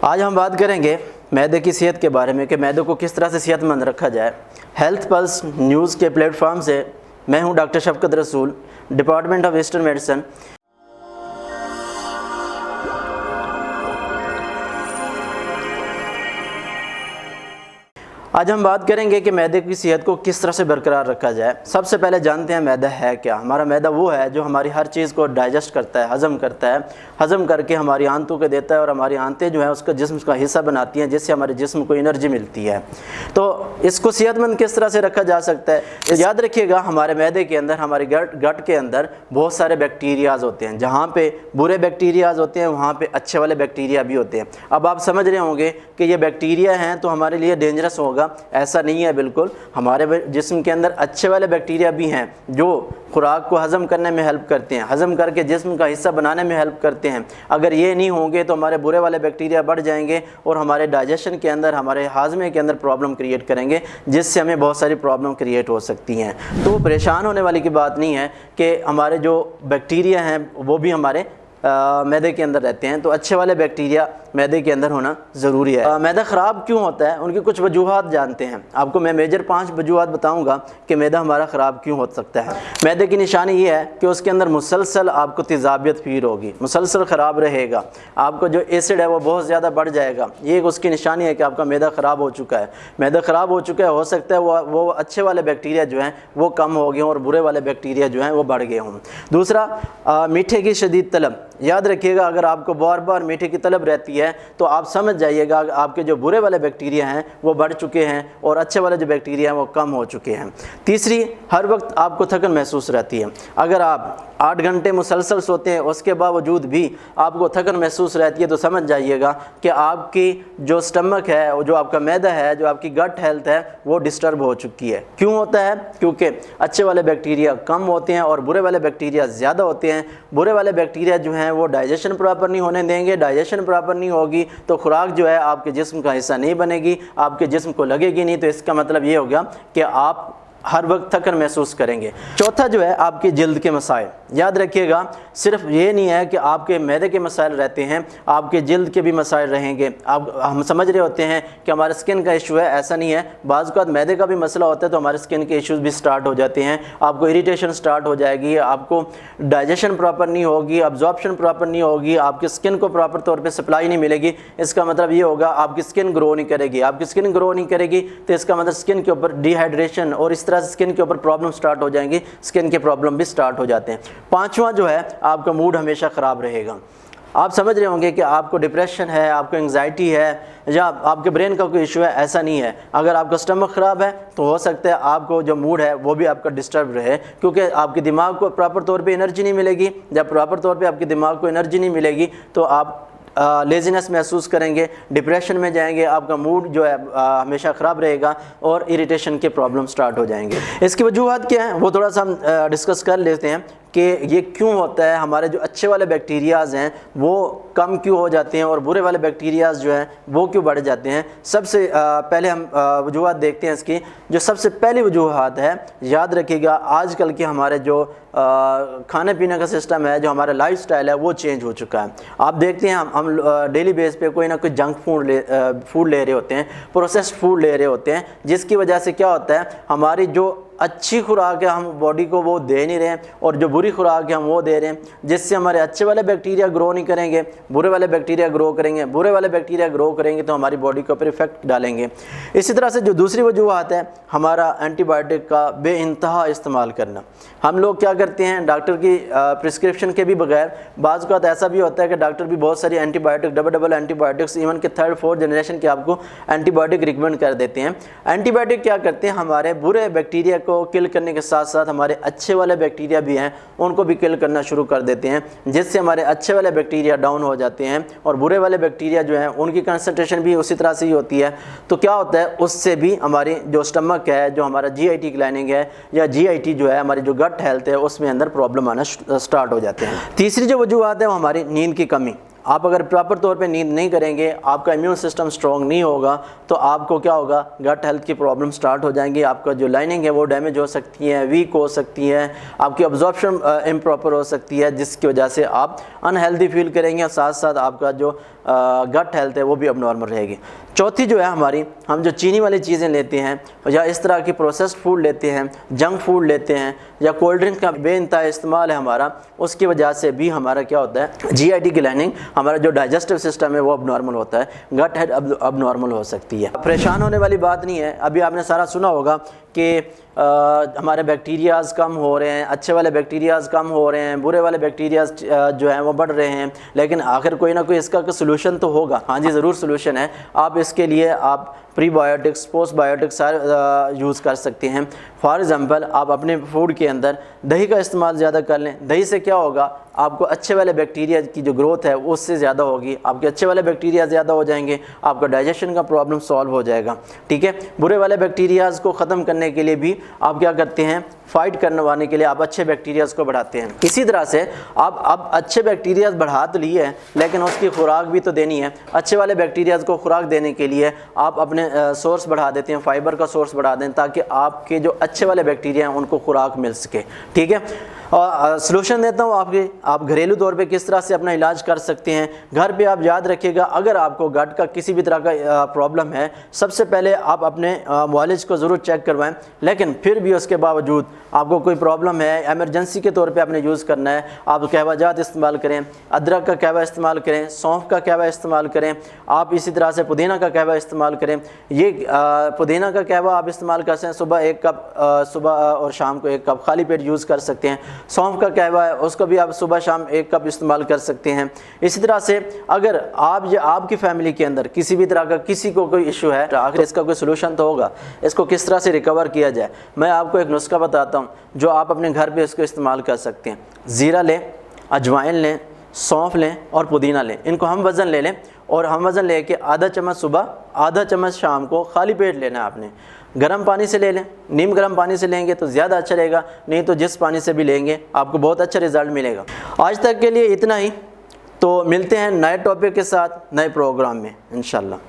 आज हम बात करेंगे मैदे की सेहत के बारे में कि मैदे को किस तरह से सेहतमंद रखा जाए। हेल्थ पल्स न्यूज़ के प्लेटफॉर्म से मैं हूं डॉक्टर शफकत रसूल, डिपार्टमेंट ऑफ ईस्टर्न मेडिसिन। आज हम बात करेंगे कि मैदे की सेहत को किस तरह से बरकरार रखा जाए। सबसे पहले जानते हैं मैदा है क्या। हमारा मैदा वो है जो हमारी हर चीज़ को डाइजेस्ट करता है, हज़म करता है, हज़म करके हमारी आंतों को देता है और हमारी आंतें जो है उसका जिस्म का हिस्सा बनाती हैं, जिससे हमारे जिस्म को एनर्जी मिलती है। तो इसको सेहतमंद किस तरह से रखा जा सकता है, याद रखिएगा हमारे मैदे के अंदर, हमारे गट के अंदर बहुत सारे बैक्टीरियाज़ होते हैं। जहाँ पे बुरे बैक्टीरियाज़ होते हैं वहाँ पे अच्छे वाले बैक्टीरिया भी होते हैं। अब आप समझ रहे होंगे कि ये बैक्टीरिया हैं तो हमारे लिए डेंजरस होगा, ऐसा नहीं है बिल्कुल। हमारे जिस्म के अंदर अच्छे वाले बैक्टीरिया भी हैं जो खुराक को हज़म करने में हेल्प करते हैं, हज़म करके जिस्म का हिस्सा बनाने में हेल्प करते हैं। अगर ये नहीं होंगे तो हमारे बुरे वाले बैक्टीरिया बढ़ जाएंगे और हमारे डाइजेशन के अंदर, हमारे हाजमे के अंदर प्रॉब्लम क्रिएट करेंगे, जिससे हमें बहुत सारी प्रॉब्लम क्रिएट हो सकती हैं। तो परेशान होने वाली की बात नहीं है कि हमारे जो बैक्टीरिया हैं वो भी हमारे मैदे के अंदर रहते हैं। तो अच्छे वाले बैक्टीरिया मैदे के अंदर होना ज़रूरी है। मैदा ख़राब क्यों होता है, उनकी कुछ वजूहात जानते हैं। आपको मैं मेजर 5 वजूहात बताऊंगा कि मैदा हमारा ख़राब क्यों हो सकता है। मैदे की निशानी ये है कि उसके अंदर मुसलसल आपको तेज़ाबियत फील होगी, मुसलसल ख़राब रहेगा, आपको जो एसिड है वो बहुत ज़्यादा बढ़ जाएगा। ये उसकी निशानी है कि आपका मैदा ख़राब हो चुका है। मैदा ख़राब हो चुका है, हो सकता है वो अच्छे वाले बैक्टीरिया जो हैं वो कम हो गए हों और बुरे वाले बैक्टीरिया जो हैं वो बढ़ गए हों। दूसरा, मीठे की शदीद तलब। याद रखिएगा अगर आपको बार बार मीठे की तलब रहती है तो आप समझ जाइएगा आपके जो बुरे वाले बैक्टीरिया हैं वो बढ़ चुके हैं और अच्छे वाले जो बैक्टीरिया हैं वो कम हो चुके हैं। तीसरी, हर वक्त आपको थकन महसूस रहती है। अगर आप 8 घंटे मुसलसल सोते हैं उसके बावजूद भी आपको थकन महसूस रहती है तो समझ जाइएगा कि आपकी जो स्टमक है, जो आपका मैदा है, जो आपकी गट हेल्थ है वो डिस्टर्ब हो चुकी है। क्यों होता है? क्योंकि अच्छे वाले बैक्टीरिया कम होते हैं और बुरे वाले बैक्टीरिया ज़्यादा होते हैं। बुरे वाले बैक्टीरिया जो हैं वो डाइजेशन प्रॉपर नहीं होने देंगे, डाइजेशन प्रॉपर नहीं होगी तो खुराक जो है आपके जिस्म का हिस्सा नहीं बनेगी, आपके जिस्म को लगेगी नहीं। तो इसका मतलब ये हो गया कि आप हर वक्त थकन महसूस करेंगे। चौथा जो है आपके जल्द के मसाइल। याद रखिएगा सिर्फ ये नहीं है कि आपके मैदे के मसाइल रहते हैं, आपके जल्द के भी मसाइल रहेंगे। हम समझ रहे होते हैं कि हमारे स्किन का इशू है, ऐसा नहीं है। बाज़ औक़ात मैदे का भी मसला होता है तो हमारे स्किन के इश्यूज़ भी स्टार्ट हो जाते हैं। आपको इरीटेशन स्टार्ट हो जाएगी, आपको डाइजेशन प्रॉपर नहीं होगी, अब्जॉर्प्शन प्रॉपर नहीं होगी, आपकी स्किन को प्रॉपर तौर पर सप्लाई नहीं मिलेगी। इसका मतलब ये होगा आपकी स्किन ग्रो नहीं करेगी। आपकी स्किन ग्रो नहीं करेगी तो इसका मतलब स्किन के ऊपर डिहाइड्रेशन और इस तरह से स्किन के ऊपर प्रॉब्लम स्टार्ट हो जाएंगी, स्किन के प्रॉब्लम भी स्टार्ट हो जाते हैं। पांचवा जो है आपका मूड हमेशा ख़राब रहेगा। आप समझ रहे होंगे कि आपको डिप्रेशन है, आपको एंग्जाइटी है या आपके ब्रेन का कोई इशू है, ऐसा नहीं है। अगर आपका स्टमक ख़राब है तो हो सकता है आपको जो मूड है वो भी आपका डिस्टर्ब रहे, क्योंकि आपके दिमाग को प्रॉपर तौर पे एनर्जी नहीं मिलेगी। जब प्रॉपर तौर पे आपके दिमाग को एनर्जी नहीं मिलेगी तो आप लेज़ीनेस महसूस करेंगे, डिप्रेशन में जाएंगे, आपका मूड जो है हमेशा ख़राब रहेगा और इरिटेशन के प्रॉब्लम स्टार्ट हो जाएंगे। इसकी वजूहत क्या है वो थोड़ा सा हम डिस्कस कर लेते हैं कि ये क्यों होता है। हमारे जो अच्छे वाले बैक्टीरियाज़ हैं वो कम क्यों हो जाते हैं और बुरे वाले बैक्टीरियाज़ जो हैं वो क्यों बढ़ जाते हैं। सबसे पहले हम वजूहत देखते हैं इसकी। जो सबसे पहली वजूहत है, याद रखिएगा आजकल के हमारे जो खाने पीने का सिस्टम है, जो हमारा लाइफस्टाइल है वो चेंज हो चुका है। आप देखते हैं हम डेली बेस पे कोई ना कोई जंक फूड ले रहे होते हैं, प्रोसेस्ड फूड ले रहे होते हैं, जिसकी वजह से क्या होता है हमारी जो अच्छी खुराक है हम बॉडी को वो दे नहीं रहे हैं और जो बुरी खुराक है हम वो दे रहे हैं, जिससे हमारे अच्छे वाले बैक्टीरिया ग्रो नहीं करेंगे, बुरे वाले बैक्टीरिया ग्रो करेंगे। बुरे वाले बैक्टीरिया ग्रो करेंगे तो हमारी बॉडी के ऊपर इफेक्ट डालेंगे। इसी तरह से जो दूसरी वजूहत है हमारा एंटीबायोटिक का बेइंतहा इस्तेमाल करना। हम लोग क्या करते हैं, डॉक्टर की प्रिस्क्रिप्शन के भी बगैर, बाज़ औक़ात ऐसा भी होता है कि डॉक्टर भी बहुत सारी एंटीबायोटिक, डबल एंटीबायोटिक्स, इवन के 3rd 4th जनरेशन के आपको एंटीबायोटिक रिकमेंड कर देते हैं। एंटीबायोटिक क्या करते हैं, हमारे बुरे बैक्टीरिया को किल करने के साथ साथ हमारे अच्छे वाले बैक्टीरिया भी हैं उनको भी किल करना शुरू कर देते हैं, जिससे हमारे अच्छे वाले बैक्टीरिया डाउन हो जाते हैं और बुरे वाले बैक्टीरिया जो हैं उनकी कंसंट्रेशन भी उसी तरह से ही होती है। तो क्या होता है, उससे भी हमारी जो स्टमक है, जो हमारा GIT ग्लैंडिंग है या GIT जो है, हमारी जो गट हेल्थ है, उसमें अंदर प्रॉब्लम आना स्टार्ट हो जाते हैं। तीसरी जो वजूहत है वो हमारी नींद की कमी। आप अगर प्रॉपर तौर पे नींद नहीं करेंगे, आपका इम्यून सिस्टम स्ट्रॉन्ग नहीं होगा तो आपको क्या होगा, गट हेल्थ की प्रॉब्लम स्टार्ट हो जाएंगी। आपका जो लाइनिंग है वो डैमेज हो सकती है, वीक हो सकती है, आपकी अब्जॉर्प्शन इम्प्रॉपर हो सकती है, जिसकी वजह से आप अनहेल्दी फील करेंगे और साथ साथ आपका जो गट हेल्थ है वो भी अब नॉर्मल रहेगी। चौथी जो है हमारी, हम जो चीनी वाली चीज़ें लेते हैं या इस तरह की प्रोसेस्ड फूड लेते हैं, जंक फूड लेते हैं या कोल्ड ड्रिंक का बेइंतहा इस्तेमाल है हमारा, उसकी वजह से भी हमारा क्या होता है, GIT की लाइनिंग, हमारा जो डाइजेस्टिव सिस्टम है वो अब नॉर्मल होता है, गट हेल्थ अब नॉर्मल हो सकती है। परेशान होने वाली बात नहीं है। अभी आपने सारा सुना होगा कि हमारे बैक्टीरियाज़ कम हो रहे हैं, अच्छे वाले बैक्टीरियाज़ कम हो रहे हैं, बुरे वाले बैक्टीरियाज़ जो हैं वो बढ़ रहे हैं, लेकिन आखिर कोई ना कोई इसका सोल्यूशन तो होगा। हाँ जी, ज़रूर सोल्यूशन है। आप इसके लिए आप प्रीबायोटिक्स, पोस्टबायोटिक्स सारे यूज़ कर सकते हैं। फॉर एग्ज़ाम्पल, आप अपने फूड के अंदर दही का इस्तेमाल ज़्यादा कर लें। दही से क्या होगा, आपको अच्छे वाले बैक्टीरिया की जो ग्रोथ है वो उससे ज़्यादा होगी, आपके अच्छे वाले बैक्टीरिया ज़्यादा हो जाएंगे, आपका डाइजेशन का प्रॉब्लम सॉल्व हो जाएगा। ठीक है, बुरे वाले बैक्टीरियाज़ को ख़त्म करने के लिए भी आप क्या करते हैं, फाइट करवाने के लिए आप अच्छे बैक्टीरियाज़ को बढ़ाते हैं। इसी तरह से आप अच्छे बैक्टीरियाज़ बढ़ा तो लिए हैं, लेकिन उसकी खुराक भी तो देनी है। अच्छे वाले बैक्टीरियाज़ को खुराक देने के लिए आप अपने सोर्स बढ़ा देते हैं, फाइबर का सोर्स बढ़ा दें, ताकि आपके जो अच्छे वाले बैक्टीरिया हैं उनको खुराक मिल सके। ठीक है, और सलूशन देता हूँ आप घरेलू तौर पे किस तरह से अपना इलाज कर सकते हैं। घर पे आप याद रखिएगा, अगर आपको गट का किसी भी तरह का प्रॉब्लम है, सबसे पहले आप अपने मुआलिज को ज़रूर चेक करवाएं। लेकिन फिर भी उसके बावजूद आपको कोई प्रॉब्लम है, एमरजेंसी के तौर पे आपने यूज़ करना है, आप कहवा जात इस्तेमाल करें, अदरक का कहवा इस्तेमाल करें, सौंफ का कहवा इस्तेमाल करें, आप इसी तरह से पुदीना का कहवा इस्तेमाल करें। ये पुदीना का कहवा आप इस्तेमाल कर सकते हैं, सुबह 1 कप, सुबह और शाम को 1 कप खाली पेट यूज़ कर सकते हैं। सौंफ का कहवा है, उसको भी आप सुबह शाम 1 कप इस्तेमाल कर सकते हैं। इसी तरह से अगर आपकी फैमिली के अंदर किसी भी तरह का किसी को कोई इशू है, तो आखिर इसका कोई सोल्यूशन तो होगा। इसको किस तरह से रिकवर किया जाए, मैं आपको एक नुस्खा बताता हूँ जो आप अपने घर पे इसको इस्तेमाल कर सकते हैं। ज़ीरा लें, अजवाइन लें, सौंफ लें और पुदीना लें। इनको हम वज़न ले लें और हम वज़न लेके आधा चम्मच सुबह, आधा चम्मच शाम को खाली पेट लेना है आपने। गर्म पानी से ले लें, नीम गर्म पानी से लेंगे तो ज़्यादा अच्छा रहेगा, नहीं तो जिस पानी से भी लेंगे आपको बहुत अच्छा रिज़ल्ट मिलेगा। आज तक के लिए इतना ही, तो मिलते हैं नए टॉपिक के साथ नए प्रोग्राम में इंशाल्लाह।